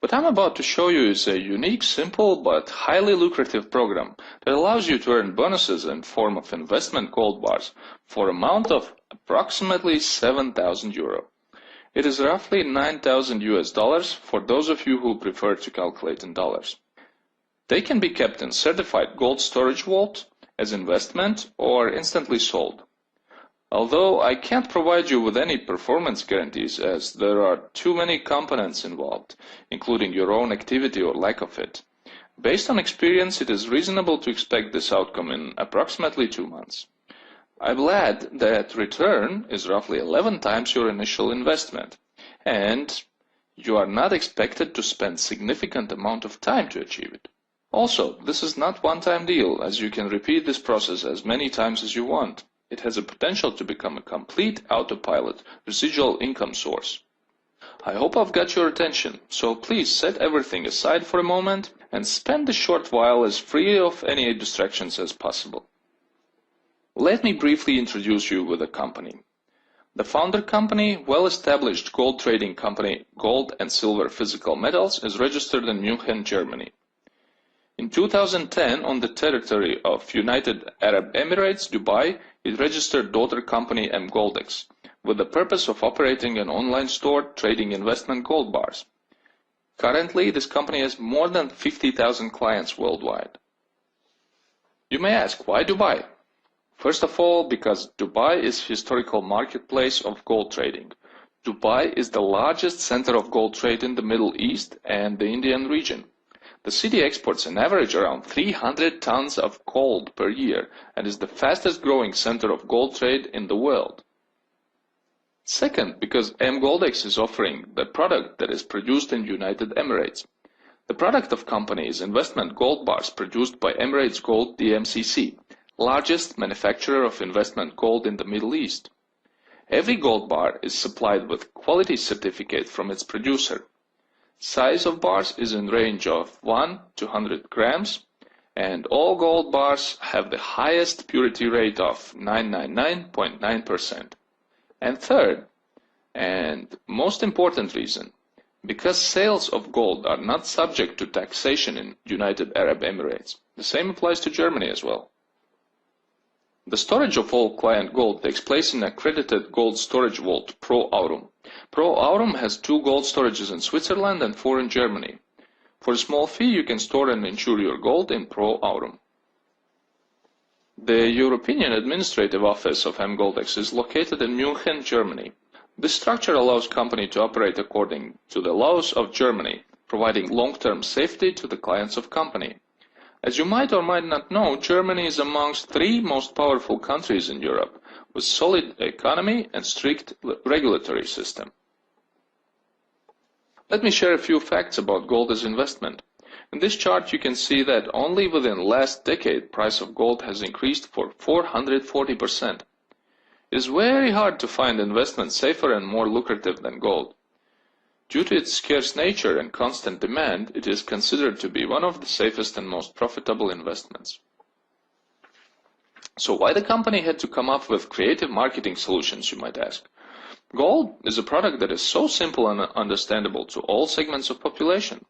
What I'm about to show you is a unique, simple, but highly lucrative program that allows you to earn bonuses in form of investment gold bars for an amount of approximately 7,000 euro. It is roughly 9,000 US dollars for those of you who prefer to calculate in dollars. They can be kept in certified gold storage vault as investment or instantly sold. Although I can't provide you with any performance guarantees as there are too many components involved, including your own activity or lack of it. Based on experience, it is reasonable to expect this outcome in approximately 2 months. I'm glad that return is roughly 11 times your initial investment, and you are not expected to spend significant amount of time to achieve it. Also, this is not one-time deal, as you can repeat this process as many times as you want. It has a potential to become a complete autopilot residual income source. I hope I've got your attention, so please set everything aside for a moment and spend a short while as free of any distractions as possible. Let me briefly introduce you with the company. The founder company, well-established gold trading company Gold and Silver Physical Metals, is registered in Munich, Germany. In 2010, on the territory of United Arab Emirates, Dubai, it registered daughter company Emgoldex, with the purpose of operating an online store trading investment gold bars. Currently, this company has more than 50,000 clients worldwide. You may ask, why Dubai? First of all, because Dubai is a historical marketplace of gold trading. Dubai is the largest center of gold trade in the Middle East and the Indian region. The city exports an average around 300 tons of gold per year and is the fastest growing center of gold trade in the world. Second, because Emgoldex is offering the product that is produced in United Emirates. The product of company is investment gold bars produced by Emirates Gold DMCC, largest manufacturer of investment gold in the Middle East. Every gold bar is supplied with quality certificate from its producer. Size of bars is in range of 1 to 100 grams, and all gold bars have the highest purity rate of 999.9%. And third, and most important reason, because sales of gold are not subject to taxation in United Arab Emirates. The same applies to Germany as well. The storage of all client gold takes place in accredited gold storage vault Pro Aurum. Pro Aurum has 2 gold storages in Switzerland and 4 in Germany. For a small fee, you can store and insure your gold in Pro Aurum. The European Administrative Office of Emgoldex is located in Munich, Germany. This structure allows company to operate according to the laws of Germany, providing long-term safety to the clients of company. As you might or might not know, Germany is amongst 3 most powerful countries in Europe, with solid economy and strict regulatory system. Let me share a few facts about gold as investment. In this chart you can see that only within the last decade price of gold has increased for 440%. It is very hard to find investment safer and more lucrative than gold. Due to its scarce nature and constant demand, it is considered to be one of the safest and most profitable investments. So why the company had to come up with creative marketing solutions, you might ask? Gold is a product that is so simple and understandable to all segments of population.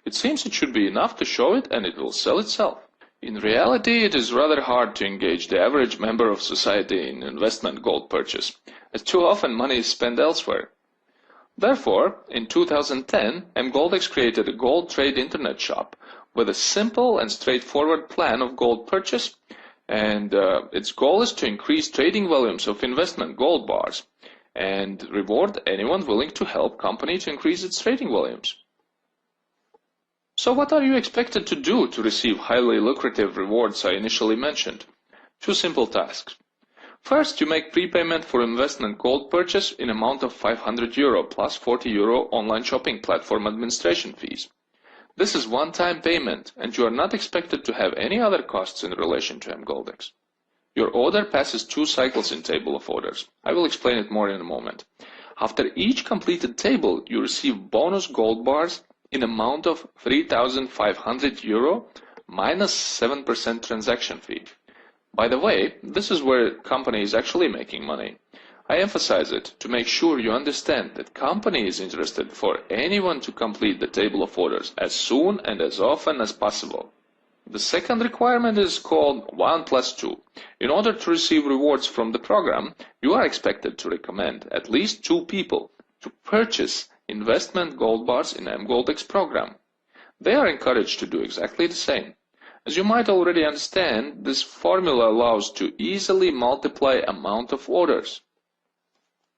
It seems it should be enough to show it and it will sell itself. In reality, it is rather hard to engage the average member of society in investment gold purchase, as too often money is spent elsewhere. Therefore, in 2010, Emgoldex created a gold trade internet shop with a simple and straightforward plan of gold purchase, and its goal is to increase trading volumes of investment gold bars and reward anyone willing to help company to increase its trading volumes. So what are you expected to do to receive highly lucrative rewards I initially mentioned? 2 simple tasks. First, you make prepayment for investment gold purchase in amount of 500 euro plus 40 euro online shopping platform administration fees. This is one-time payment and you are not expected to have any other costs in relation to Emgoldex. Your order passes 2 cycles in table of orders. I will explain it more in a moment. After each completed table, you receive bonus gold bars in amount of 3,500 euro minus 7% transaction fee. By the way, this is where company is actually making money. I emphasize it to make sure you understand that company is interested for anyone to complete the table of orders as soon and as often as possible. The second requirement is called 1+2. In order to receive rewards from the program, you are expected to recommend at least 2 people to purchase investment gold bars in Emgoldex program. They are encouraged to do exactly the same. As you might already understand, this formula allows to easily multiply amount of orders.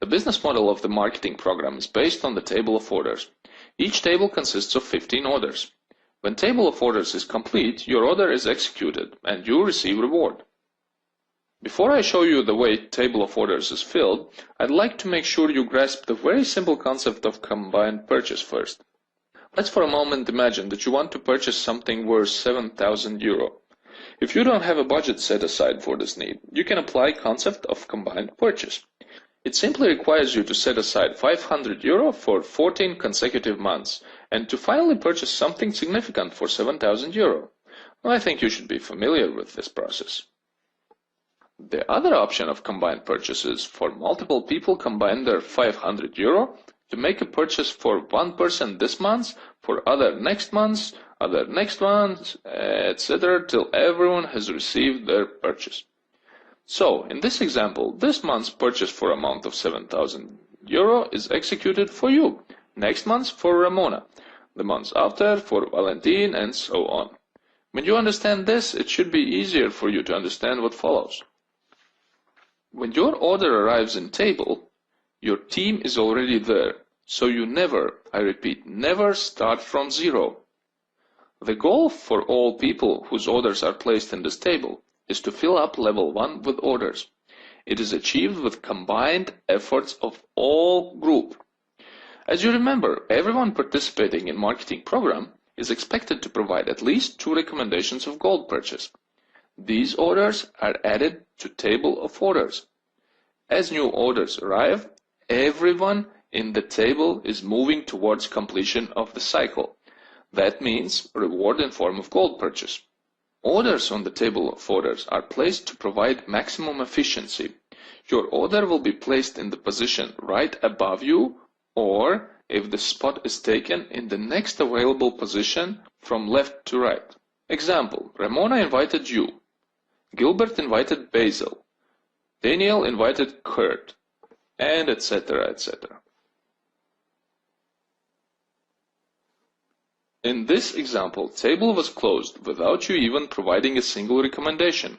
The business model of the marketing program is based on the table of orders. Each table consists of 15 orders. When table of orders is complete, your order is executed and you receive reward. Before I show you the way table of orders is filled, I'd like to make sure you grasp the very simple concept of combined purchase first. Let's for a moment imagine that you want to purchase something worth 7,000 euro. If you don't have a budget set aside for this need, you can apply concept of combined purchase. It simply requires you to set aside 500 euro for 14 consecutive months and to finally purchase something significant for 7,000 euro. Well, I think you should be familiar with this process. The other option of combined purchases for multiple people combine their 500 euro to make a purchase for one person this month, for other next month, etc. till everyone has received their purchase. So, in this example, this month's purchase for amount of 7,000 euro is executed for you, next month for Ramona, the month after for Valentin, and so on. When you understand this, it should be easier for you to understand what follows. When your order arrives in table, your team is already there, so you never, I repeat, never start from zero. The goal for all people whose orders are placed in this table is to fill up level 1 with orders. It is achieved with combined efforts of all group. As you remember, everyone participating in marketing program is expected to provide at least 2 recommendations of gold purchase. These orders are added to table of orders. As new orders arrive, everyone in the table is moving towards completion of the cycle. That means reward in form of gold purchase. Orders on the table of orders are placed to provide maximum efficiency. Your order will be placed in the position right above you, or, if the spot is taken, in the next available position from left to right. Example, Ramona invited you. Gilbert invited Basil. Daniel invited Kurt, and etc. etc. In this example, table was closed without you even providing a single recommendation.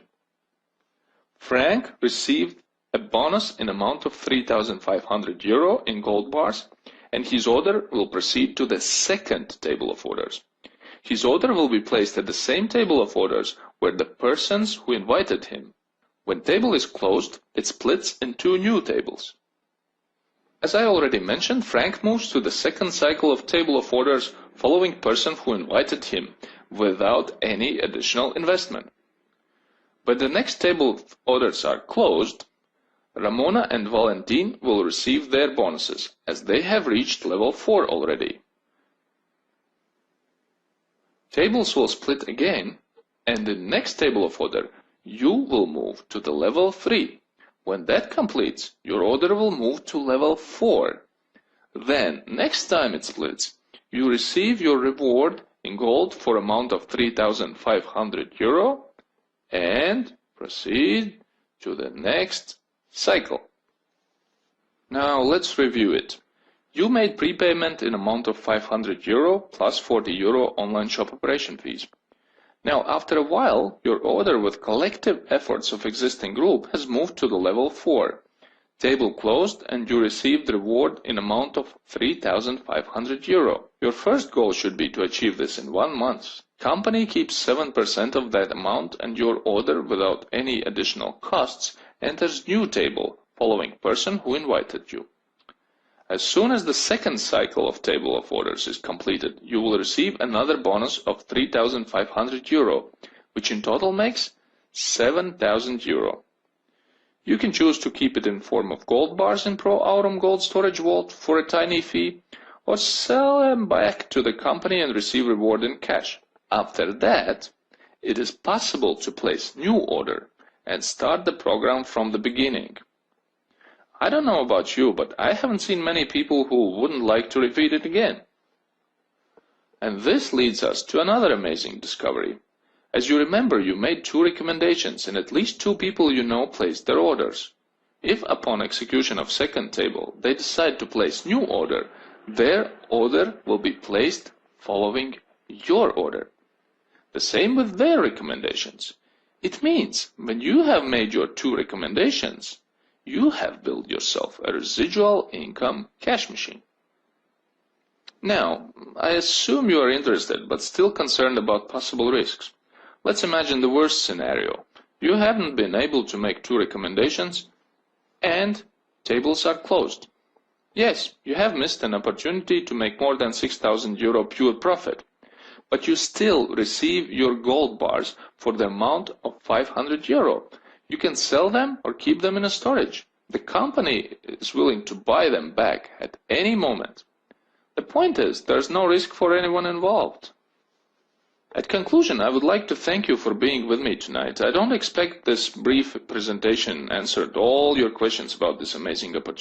Frank received a bonus in amount of 3,500 euro in gold bars, and his order will proceed to the second table of orders. His order will be placed at the same table of orders where the persons who invited him. When table is closed, it splits in 2 new tables. As I already mentioned, Frank moves to the second cycle of table of orders following person who invited him without any additional investment. When the next table of orders are closed, Ramona and Valentin will receive their bonuses, as they have reached level 4 already. Tables will split again, and in the next table of order, you will move to the level 3. When that completes, your order will move to level 4. Then, next time it splits, you receive your reward in gold for amount of 3,500 euro and proceed to the next cycle. Now let's review it. You made prepayment in amount of 500 euro plus 40 euro online shop operation fees. Now, after a while, your order with collective efforts of existing group has moved to the level 4. Table closed and you received reward in amount of 3,500 euro. Your first goal should be to achieve this in 1 month. Company keeps 7% of that amount and your order without any additional costs enters new table following person who invited you. As soon as the second cycle of table of orders is completed, you will receive another bonus of 3,500 euro, which in total makes 7,000 euro. You can choose to keep it in form of gold bars in Pro Aurum Gold Storage Vault for a tiny fee, or sell them back to the company and receive reward in cash. After that, it is possible to place new order and start the program from the beginning. I don't know about you, but I haven't seen many people who wouldn't like to repeat it again. And this leads us to another amazing discovery. As you remember, you made 2 recommendations and at least 2 people you know placed their orders. If upon execution of second table they decide to place new order, their order will be placed following your order. The same with their recommendations. It means when you have made your 2 recommendations, you have built yourself a residual income cash machine. Now, I assume you are interested but still concerned about possible risks. Let's imagine the worst scenario. You haven't been able to make 2 recommendations and tables are closed. Yes, you have missed an opportunity to make more than 6,000 euro pure profit, but you still receive your gold bars for the amount of 500 euro. You can sell them or keep them in a storage. The company is willing to buy them back at any moment. The point is, there's no risk for anyone involved. At conclusion, I would like to thank you for being with me tonight. I don't expect this brief presentation answered all your questions about this amazing opportunity.